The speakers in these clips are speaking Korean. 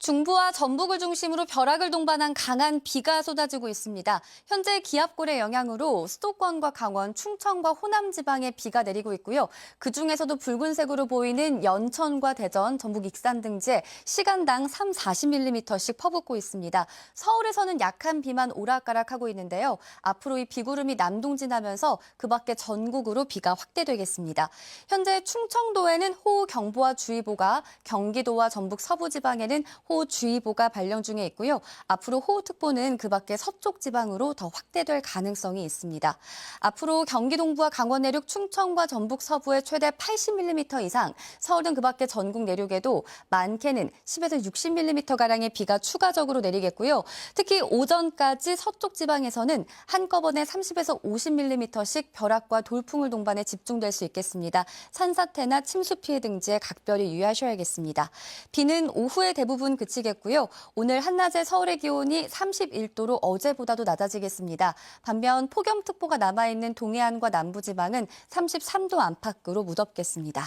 중부와 전북을 중심으로 벼락을 동반한 강한 비가 쏟아지고 있습니다. 현재 기압골의 영향으로 수도권과 강원, 충청과 호남 지방에 비가 내리고 있고요. 그중에서도 붉은색으로 보이는 연천과 대전, 전북 익산 등지에 시간당 3, 40mm씩 퍼붓고 있습니다. 서울에서는 약한 비만 오락가락하고 있는데요. 앞으로 이 비구름이 남동진하면서 그 밖에 전국으로 비가 확대되겠습니다. 현재 충청도에는 호우경보와 주의보가, 경기도와 전북 서부 지방에는 호우주의보가 발령 중에 있고요. 앞으로 호우특보는 그 밖에 서쪽 지방으로 더 확대될 가능성이 있습니다. 앞으로 경기 동부와 강원 내륙, 충청과 전북 서부에 최대 80mm 이상, 서울은 그 밖에 전국 내륙에도 많게는 10에서 60mm가량의 비가 추가적으로 내리겠고요. 특히 오전까지 서쪽 지방에서는 한꺼번에 30에서 50mm씩 벼락과 돌풍을 동반해 집중될 수 있겠습니다. 산사태나 침수 피해 등지에 각별히 유의하셔야겠습니다. 비는 오후에 대부분 그치겠고요. 오늘 한낮에 서울의 기온이 31도로 어제보다도 낮아지겠습니다. 반면 폭염특보가 남아있는 동해안과 남부지방은 33도 안팎으로 무덥겠습니다.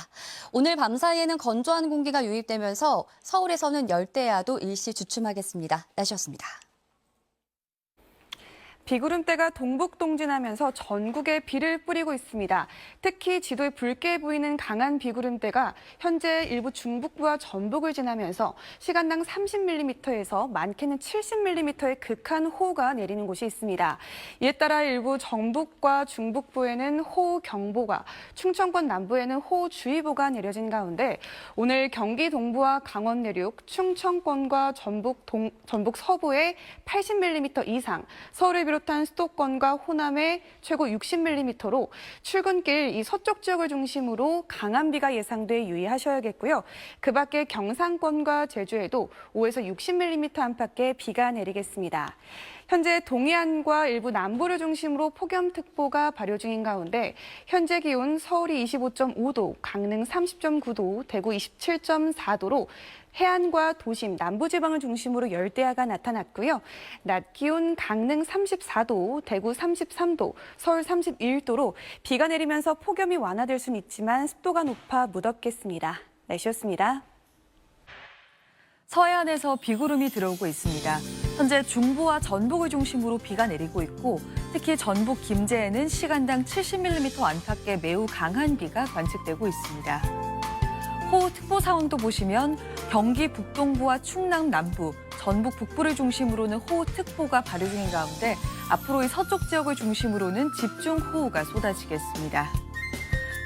오늘 밤 사이에는 건조한 공기가 유입되면서 서울에서는 열대야도 일시 주춤하겠습니다. 날씨였습니다. 비구름대가 동북 동진하면서 전국에 비를 뿌리고 있습니다. 특히 지도에 붉게 보이는 강한 비구름대가 현재 일부 중북부와 전북을 지나면서 시간당 30mm에서 많게는 70mm의 극한 호우가 내리는 곳이 있습니다. 이에 따라 일부 전북과 중북부에는 호우경보가, 충청권 남부에는 호우주의보가 내려진 가운데 오늘 경기 동부와 강원 내륙, 충청권과 전북 서부에 80mm 이상, 서울을 비롯한 수도권과 호남에 최고 60mm로 출근길 이 서쪽 지역을 중심으로 강한 비가 예상돼 유의하셔야겠고요. 그 밖에 경상권과 제주에도 5에서 60mm 안팎의 비가 내리겠습니다. 현재 동해안과 일부 남부를 중심으로 폭염특보가 발효 중인 가운데 현재 기온 서울이 25.5도, 강릉 30.9도, 대구 27.4도로 해안과 도심, 남부지방을 중심으로 열대야가 나타났고요. 낮 기온 강릉 34도, 대구 33도, 서울 31도로 비가 내리면서 폭염이 완화될 수는 있지만 습도가 높아 무덥겠습니다. 날씨였습니다. 서해안에서 비구름이 들어오고 있습니다. 현재 중부와 전북을 중심으로 비가 내리고 있고 특히 전북 김제에는 시간당 70mm 안팎의 매우 강한 비가 관측되고 있습니다. 호우특보 상황도 보시면 경기 북동부와 충남 남부, 전북 북부를 중심으로는 호우특보가 발효 중인 가운데 앞으로 이 서쪽 지역을 중심으로는 집중호우가 쏟아지겠습니다.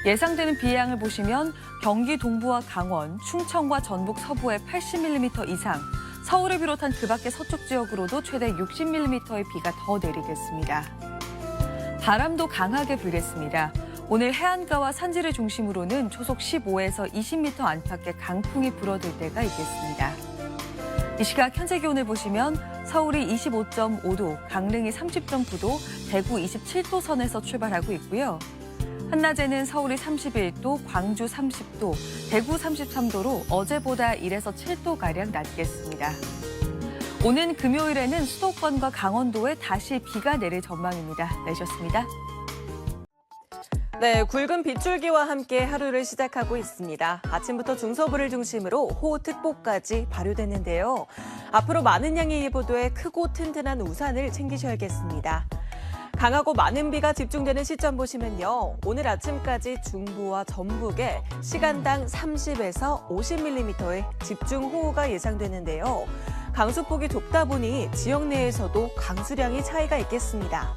예상되는 비 양을 보시면 경기 동부와 강원, 충청과 전북 서부에 80mm 이상, 서울을 비롯한 그 밖의 서쪽 지역으로도 최대 60mm의 비가 더 내리겠습니다. 바람도 강하게 불겠습니다. 오늘 해안가와 산지를 중심으로는 초속 15에서 20m 안팎의 강풍이 불어들 때가 있겠습니다. 이 시각 현재 기온을 보시면 서울이 25.5도, 강릉이 30.9도, 대구 27도 선에서 출발하고 있고요. 한낮에는 서울이 31도, 광주 30도, 대구 33도로 어제보다 1에서 7도가량 낮겠습니다. 오는 금요일에는 수도권과 강원도에 다시 비가 내릴 전망입니다. 날씨였습니다. 네, 굵은 빗줄기와 함께 하루를 시작하고 있습니다. 아침부터 중서부를 중심으로 호우특보까지 발효됐는데요. 앞으로 많은 양의 예보도에 크고 튼튼한 우산을 챙기셔야겠습니다. 강하고 많은 비가 집중되는 시점 보시면요. 오늘 아침까지 중부와 전북에 시간당 30에서 50mm의 집중호우가 예상되는데요. 강수폭이 좁다 보니 지역 내에서도 강수량이 차이가 있겠습니다.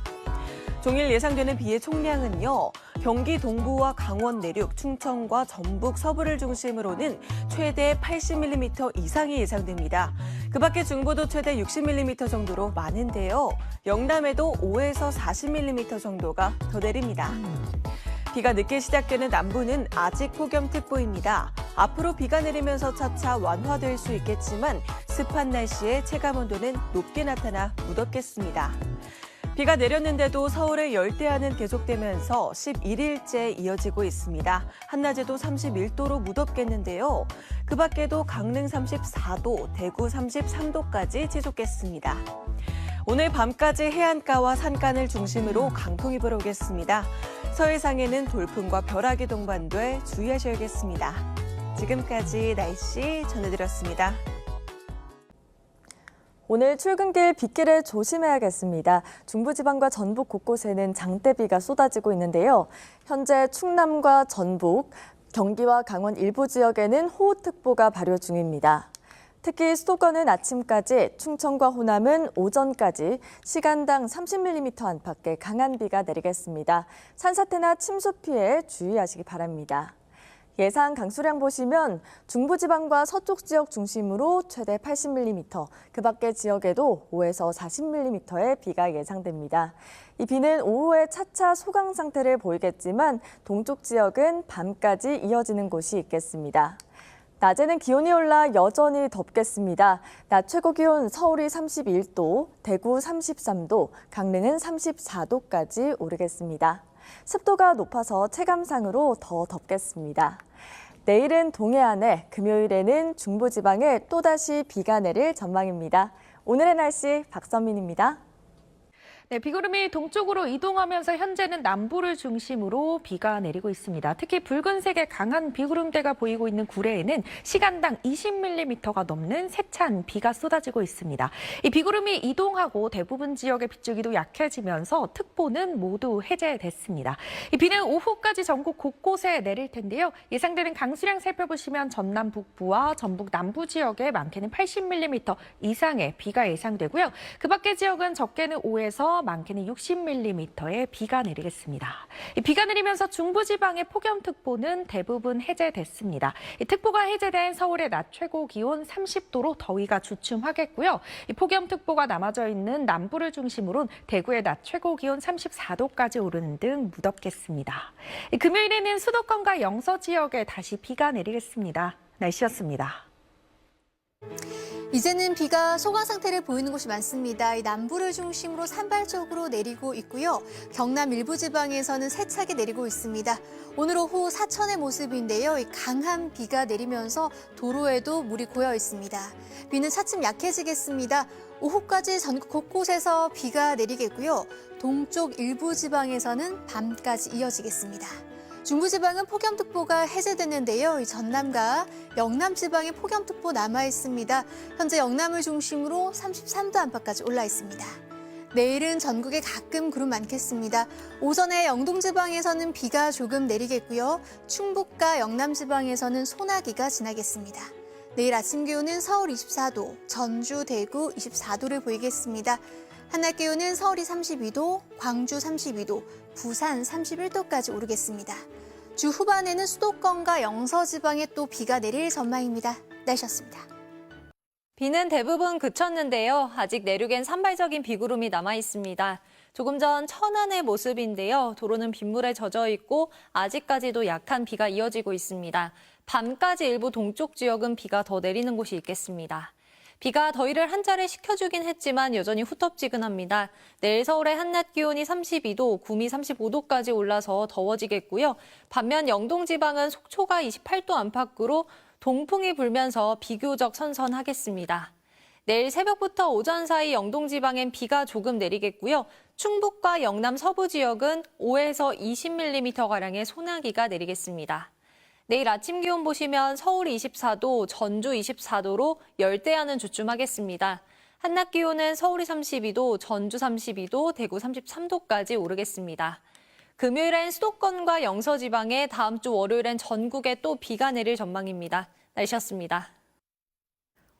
종일 예상되는 비의 총량은요. 경기 동부와 강원 내륙, 충청과 전북 서부를 중심으로는 최대 80mm 이상이 예상됩니다. 그 밖에 중부도 최대 60mm 정도로 많은데요. 영남에도 5에서 40mm 정도가 더 내립니다. 비가 늦게 시작되는 남부는 아직 폭염특보입니다. 앞으로 비가 내리면서 차차 완화될 수 있겠지만 습한 날씨에 체감온도는 높게 나타나 무덥겠습니다. 비가 내렸는데도 서울의 열대야는 계속되면서 11일째 이어지고 있습니다. 한낮에도 31도로 무덥겠는데요. 그 밖에도 강릉 34도, 대구 33도까지 지속겠습니다. 오늘 밤까지 해안가와 산간을 중심으로 강풍이 불어오겠습니다. 서해상에는 돌풍과 벼락이 동반돼 주의하셔야겠습니다. 지금까지 날씨 전해드렸습니다. 오늘 출근길 빗길에 조심해야겠습니다. 중부지방과 전북 곳곳에는 장대비가 쏟아지고 있는데요. 현재 충남과 전북, 경기와 강원 일부 지역에는 호우특보가 발효 중입니다. 특히 수도권은 아침까지, 충청과 호남은 오전까지 시간당 30mm 안팎의 강한 비가 내리겠습니다. 산사태나 침수 피해 주의하시기 바랍니다. 예상 강수량 보시면 중부지방과 서쪽 지역 중심으로 최대 80mm, 그 밖의 지역에도 5에서 40mm의 비가 예상됩니다. 이 비는 오후에 차차 소강 상태를 보이겠지만 동쪽 지역은 밤까지 이어지는 곳이 있겠습니다. 낮에는 기온이 올라 여전히 덥겠습니다. 낮 최고 기온 서울이 31도, 대구 33도, 강릉은 34도까지 오르겠습니다. 습도가 높아서 체감상으로 더 덥겠습니다. 내일은 동해안에, 금요일에는 중부지방에 또다시 비가 내릴 전망입니다. 오늘의 날씨 박선민입니다. 네, 비구름이 동쪽으로 이동하면서 현재는 남부를 중심으로 비가 내리고 있습니다. 특히 붉은색의 강한 비구름대가 보이고 있는 구례에는 시간당 20mm가 넘는 세찬 비가 쏟아지고 있습니다. 이 비구름이 이동하고 대부분 지역의 빗줄기도 약해지면서 특보는 모두 해제됐습니다. 이 비는 오후까지 전국 곳곳에 내릴 텐데요. 예상되는 강수량 살펴보시면 전남 북부와 전북 남부 지역에 많게는 80mm 이상의 비가 예상되고요. 그 밖의 지역은 적게는 5에서 많게는 60mm의 비가 내리겠습니다. 이 비가 내리면서 중부지방의 폭염특보는 대부분 해제됐습니다. 이 특보가 해제된 서울의 낮 최고 기온 30도로 더위가 주춤하겠고요. 이 폭염특보가 남아져 있는 남부를 중심으로 대구의 낮 최고 기온 34도까지 오르는 등 무덥겠습니다. 이 금요일에는 수도권과 영서 지역에 다시 비가 내리겠습니다. 날씨였습니다. 이제는 비가 소강 상태를 보이는 곳이 많습니다. 이 남부를 중심으로 산발적으로 내리고 있고요. 경남 일부 지방에서는 세차게 내리고 있습니다. 오늘 오후 사천의 모습인데요. 이 강한 비가 내리면서 도로에도 물이 고여 있습니다. 비는 차츰 약해지겠습니다. 오후까지 전국 곳곳에서 비가 내리겠고요. 동쪽 일부 지방에서는 밤까지 이어지겠습니다. 중부지방은 폭염특보가 해제됐는데요. 이 전남과 영남지방에 폭염특보 남아 있습니다. 현재 영남을 중심으로 33도 안팎까지 올라 있습니다. 내일은 전국에 가끔 구름 많겠습니다. 오전에 영동지방에서는 비가 조금 내리겠고요. 충북과 영남지방에서는 소나기가 지나겠습니다. 내일 아침 기온은 서울 24도, 전주, 대구 24도를 보이겠습니다. 한낮 기온은 서울이 32도, 광주 32도, 부산 31도까지 오르겠습니다. 주 후반에는 수도권과 영서 지방에 또 비가 내릴 전망입니다. 날씨였습니다. 비는 대부분 그쳤는데요. 아직 내륙엔 산발적인 비구름이 남아 있습니다. 조금 전 천안의 모습인데요. 도로는 빗물에 젖어 있고 아직까지도 약한 비가 이어지고 있습니다. 밤까지 일부 동쪽 지역은 비가 더 내리는 곳이 있겠습니다. 비가 더위를 한자리 식혀주긴 했지만 여전히 후텁지근합니다. 내일 서울의 한낮 기온이 32도, 구미 35도까지 올라서 더워지겠고요. 반면 영동 지방은 속초가 28도 안팎으로 동풍이 불면서 비교적 선선하겠습니다. 내일 새벽부터 오전 사이 영동 지방엔 비가 조금 내리겠고요. 충북과 영남 서부 지역은 5에서 20mm가량의 소나기가 내리겠습니다. 내일 아침 기온 보시면 서울 24도, 전주 24도로 열대야는 주춤하겠습니다. 한낮 기온은 서울이 32도, 전주 32도, 대구 33도까지 오르겠습니다. 금요일엔 수도권과 영서 지방에 다음 주 월요일엔 전국에 또 비가 내릴 전망입니다. 날씨였습니다.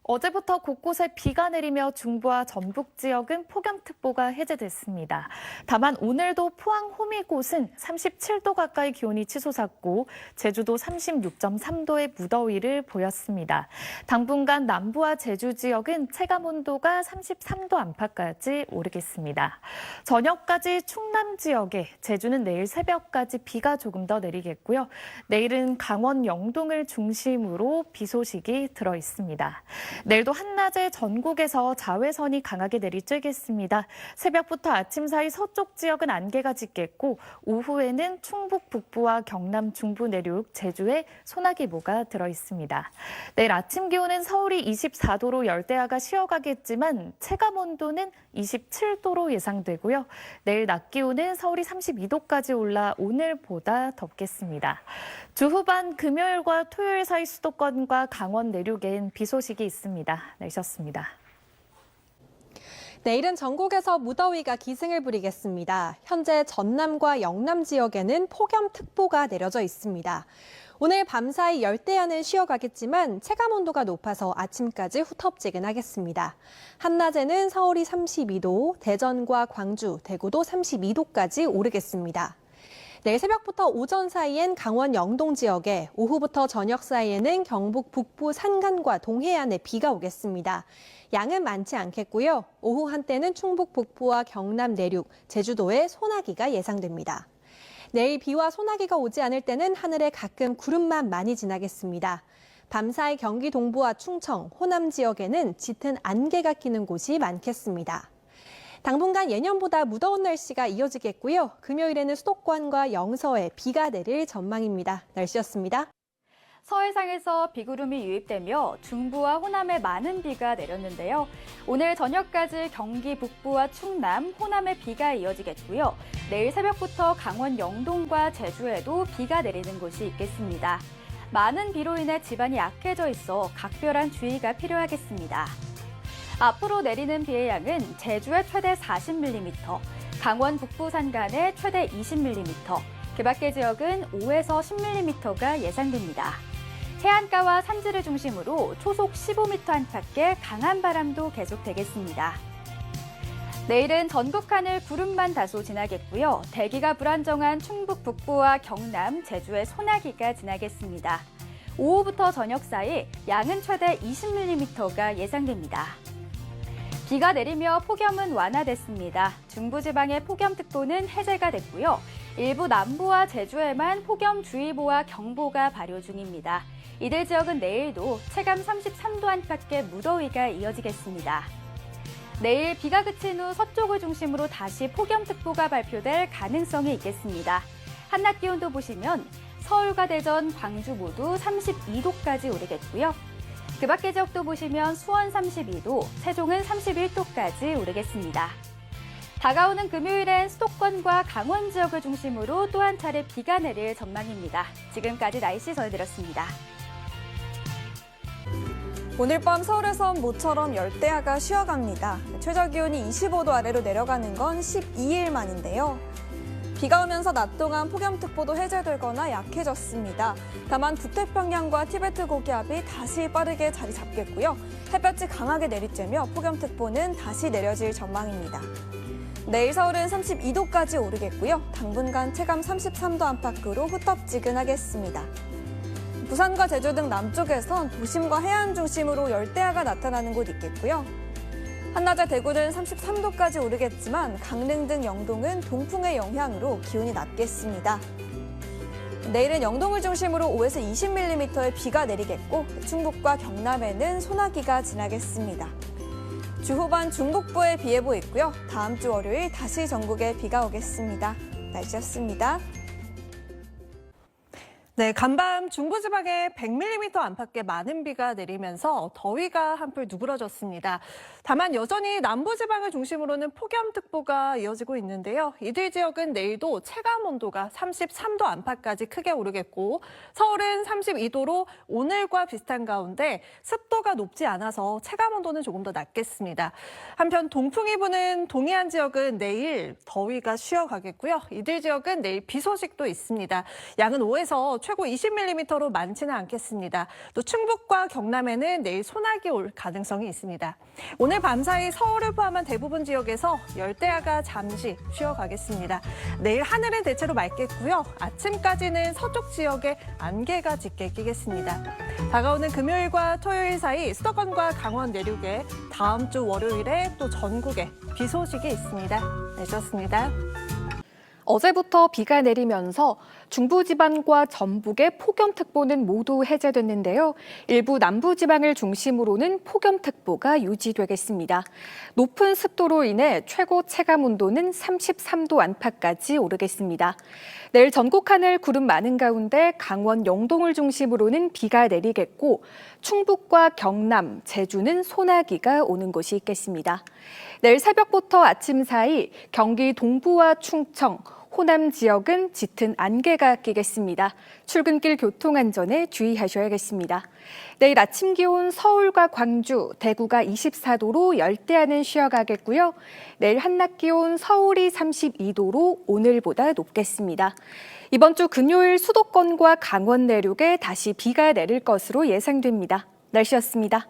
어제부터 곳곳에 비가 내리며 중부와 전북 지역은 폭염특보가 해제됐습니다. 다만 오늘도 포항 호미곶은 37도 가까이 기온이 치솟았고 제주도 36.3도의 무더위를 보였습니다. 당분간 남부와 제주 지역은 체감온도가 33도 안팎까지 오르겠습니다. 저녁까지 충남 지역에 제주는 내일 새벽까지 비가 조금 더 내리겠고요. 내일은 강원 영동을 중심으로 비 소식이 들어 있습니다. 내일도 한낮에 전국에서 자외선이 강하게 내리쬐겠습니다. 새벽부터 아침 사이 서쪽 지역은 안개가 짙겠고 오후에는 충북 북부와 경남 중부 내륙, 제주에 소나기모가 들어 있습니다. 내일 아침 기온은 서울이 24도로 열대야가 쉬어가겠지만 체감 온도는 27도로 예상되고요. 내일 낮 기온은 서울이 32도까지 올라 오늘보다 덥겠습니다. 주 후반 금요일과 토요일 사이 수도권과 강원 내륙엔 비 소식이 있습니다. 날씨였습니다. 내일은 전국에서 무더위가 기승을 부리겠습니다. 현재 전남과 영남 지역에는 폭염특보가 내려져 있습니다. 오늘 밤사이 열대야는 쉬어가겠지만 체감온도가 높아서 아침까지 후텁지근하겠습니다. 한낮에는 서울이 32도, 대전과 광주, 대구도 32도까지 오르겠습니다. 내일 새벽부터 오전 사이엔 강원 영동 지역에, 오후부터 저녁 사이에는 경북 북부 산간과 동해안에 비가 오겠습니다. 양은 많지 않겠고요. 오후 한때는 충북 북부와 경남 내륙, 제주도에 소나기가 예상됩니다. 내일 비와 소나기가 오지 않을 때는 하늘에 가끔 구름만 많이 지나겠습니다. 밤사이 경기 동부와 충청, 호남 지역에는 짙은 안개가 끼는 곳이 많겠습니다. 당분간 예년보다 무더운 날씨가 이어지겠고요. 금요일에는 수도권과 영서에 비가 내릴 전망입니다. 날씨였습니다. 서해상에서 비구름이 유입되며 중부와 호남에 많은 비가 내렸는데요. 오늘 저녁까지 경기 북부와 충남, 호남에 비가 이어지겠고요. 내일 새벽부터 강원 영동과 제주에도 비가 내리는 곳이 있겠습니다. 많은 비로 인해 지반이 약해져 있어 각별한 주의가 필요하겠습니다. 앞으로 내리는 비의 양은 제주에 최대 40mm, 강원 북부 산간에 최대 20mm, 그 밖의 지역은 5에서 10mm가 예상됩니다. 해안가와 산지를 중심으로 초속 15m 안팎의 강한 바람도 계속되겠습니다. 내일은 전국 하늘 구름만 다소 지나겠고요. 대기가 불안정한 충북 북부와 경남, 제주에 소나기가 지나겠습니다. 오후부터 저녁 사이 양은 최대 20mm가 예상됩니다. 비가 내리며 폭염은 완화됐습니다. 중부지방의 폭염특보는 해제가 됐고요. 일부 남부와 제주에만 폭염주의보와 경보가 발효 중입니다. 이들 지역은 내일도 체감 33도 안팎의 무더위가 이어지겠습니다. 내일 비가 그친 후 서쪽을 중심으로 다시 폭염특보가 발표될 가능성이 있겠습니다. 한낮 기온도 보시면 서울과 대전, 광주 모두 32도까지 오르겠고요. 그 밖의 지역도 보시면 수원 32도, 세종은 31도까지 오르겠습니다. 다가오는 금요일엔 수도권과 강원 지역을 중심으로 또 한 차례 비가 내릴 전망입니다. 지금까지 날씨 전해드렸습니다. 오늘 밤 서울에선 모처럼 열대야가 쉬어갑니다. 최저기온이 25도 아래로 내려가는 건 12일 만인데요. 비가 오면서 낮 동안 폭염특보도 해제되거나 약해졌습니다. 다만 북태평양과 티베트 고기압이 다시 빠르게 자리 잡겠고요. 햇볕이 강하게 내리쬐며 폭염특보는 다시 내려질 전망입니다. 내일 서울은 32도까지 오르겠고요. 당분간 체감 33도 안팎으로 후텁지근하겠습니다. 부산과 제주 등 남쪽에선 도심과 해안 중심으로 열대야가 나타나는 곳 있겠고요. 한낮에 대구는 33도까지 오르겠지만 강릉 등 영동은 동풍의 영향으로 기온이 낮겠습니다. 내일은 영동을 중심으로 5에서 20mm의 비가 내리겠고 충북과 경남에는 소나기가 지나겠습니다. 주 후반 중북부에 비 예보 있고요. 다음 주 월요일 다시 전국에 비가 오겠습니다. 날씨였습니다. 네, 간밤 중부지방에 100mm 안팎의 많은 비가 내리면서 더위가 한풀 누그러졌습니다. 다만 여전히 남부지방을 중심으로는 폭염특보가 이어지고 있는데요. 이들 지역은 내일도 체감온도가 33도 안팎까지 크게 오르겠고 서울은 32도로 오늘과 비슷한 가운데 습도가 높지 않아서 체감온도는 조금 더 낮겠습니다. 한편 동풍이 부는 동해안 지역은 내일 더위가 쉬어가겠고요. 이들 지역은 내일 비 소식도 있습니다. 양은 5에서 최고 20mm로 많지는 않겠습니다. 또 충북과 경남에는 내일 소나기 올 가능성이 있습니다. 오늘 밤사이 서울을 포함한 대부분 지역에서 열대야가 잠시 쉬어가겠습니다. 내일 하늘은 대체로 맑겠고요. 아침까지는 서쪽 지역에 안개가 짙게 끼겠습니다. 다가오는 금요일과 토요일 사이 수도권과 강원 내륙에 다음 주 월요일에 또 전국에 비 소식이 있습니다. 네, 좋습니다. 어제부터 비가 내리면서 중부지방과 전북의 폭염특보는 모두 해제됐는데요. 일부 남부지방을 중심으로는 폭염특보가 유지되겠습니다. 높은 습도로 인해 최고 체감온도는 33도 안팎까지 오르겠습니다. 내일 전국 하늘 구름 많은 가운데 강원 영동을 중심으로는 비가 내리겠고 충북과 경남, 제주는 소나기가 오는 곳이 있겠습니다. 내일 새벽부터 아침 사이 경기 동부와 충청, 호남 지역은 짙은 안개가 끼겠습니다. 출근길 교통안전에 주의하셔야겠습니다. 내일 아침 기온 서울과 광주, 대구가 24도로 열대야는 쉬어가겠고요. 내일 한낮 기온 서울이 32도로 오늘보다 높겠습니다. 이번 주 금요일 수도권과 강원 내륙에 다시 비가 내릴 것으로 예상됩니다. 날씨였습니다.